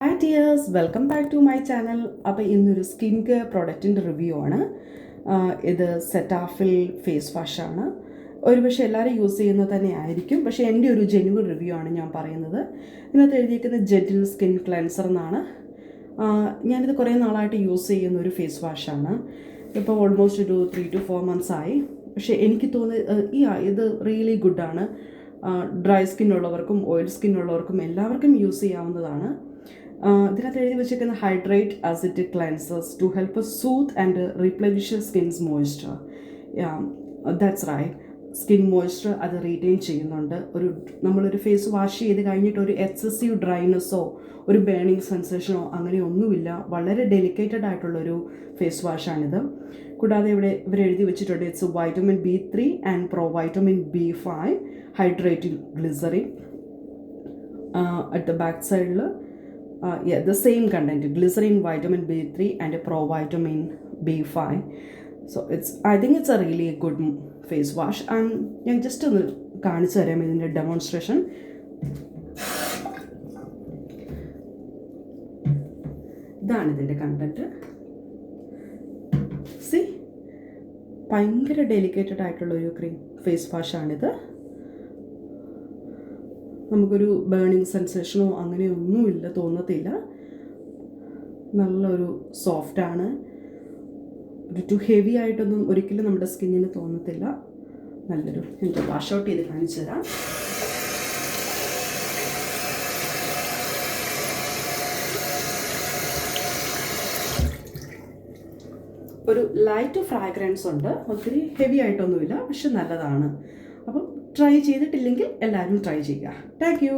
Hi dears, welcome back to my channel. അപ്പോൾ ഇന്നൊരു skin care പ്രോഡക്റ്റിൻ്റെ റിവ്യൂ ആണ്. ഇത് സെറ്റാഫിൽ ഫേസ് വാഷാണ്. ഒരുപക്ഷെ എല്ലാവരും യൂസ് ചെയ്യുന്നത് തന്നെ ആയിരിക്കും, പക്ഷേ എൻ്റെ ഒരു ജെന്യുവൻ റിവ്യൂ ആണ് ഞാൻ പറയുന്നത്. ഇതിനകത്ത് എഴുതിയിരിക്കുന്നത് ജെന്റിൽ സ്കിൻ ക്ലെൻസർ എന്നാണ്. ഞാനിത് കുറേ നാളായിട്ട് യൂസ് ചെയ്യുന്ന ഒരു ഫേസ് വാഷാണ്. ഇപ്പോൾ ഓൾമോസ്റ്റ് ഒരു 3 to 4 months ആയി. പക്ഷേ എനിക്ക് തോന്നുന്നത് ഇത് റിയലി ഗുഡാണ്. ഡ്രൈ സ്കിന്നുള്ളവർക്കും ഓയിൽ സ്കിന്നുള്ളവർക്കും എല്ലാവർക്കും യൂസ് ചെയ്യാവുന്നതാണ്. ഇതിനകത്ത് എഴുതി വെച്ചിരിക്കുന്ന hydrate acid cleansers to help soothe and replenish skin's moisture. That's right, skin moisture അത് റീറ്റെയിൻ ചെയ്യുന്നുണ്ട്. നമ്മളൊരു ഫേസ് വാഷ് ചെയ്ത് കഴിഞ്ഞിട്ട് ഒരു എക്സസീവ് ഡ്രൈനെസ്സോ ഒരു ബേണിങ് സെൻസേഷനോ അങ്ങനെ ഒന്നുമില്ല. വളരെ ഡെലിക്കേറ്റഡ് ആയിട്ടുള്ളൊരു ഫേസ് വാഷാണിത്. കൂടാതെ ഇവർ എഴുതി വെച്ചിട്ടുണ്ട് it's vitamin B3 and vitamin B5 hydrating glycerin. At the back സൈഡിൽ the same content, glycerin, vitamin B3 and provitamin B5. So I think it's a really good face wash. And ഞാൻ just ഒന്ന് കാണിച്ചു തരാം ഇതിൻ്റെ demonstration. ഇതാണ് ഇതിൻ്റെ content. ഭയങ്കര ഡെലിക്കേറ്റഡ് ആയിട്ടുള്ളൊരു ഫേസ് വാഷാണിത്. നമുക്കൊരു ബേണിങ് സെൻസേഷനോ അങ്ങനെയൊന്നുമില്ല, തോന്നത്തില്ല. നല്ലൊരു സോഫ്റ്റാണ്. ടു ഹെവി ആയിട്ടൊന്നും ഒരിക്കലും നമ്മുടെ സ്കിന്നിന് തോന്നത്തില്ല. നല്ലൊരു എനിക്ക് വാഷ് ഔട്ട് ചെയ്ത് കാണിച്ചു തരാം. ഒരു ലൈറ്റ് ഫ്രാഗ്രൻസ് ഉണ്ട്, ഒത്തിരി ഹെവി ആയിട്ടൊന്നുമില്ല, പക്ഷെ നല്ലതാണ്. അപ്പം ട്രൈ ചെയ്തിട്ടില്ലെങ്കിൽ എല്ലാവരും ട്രൈ ചെയ്യുക. Thank you.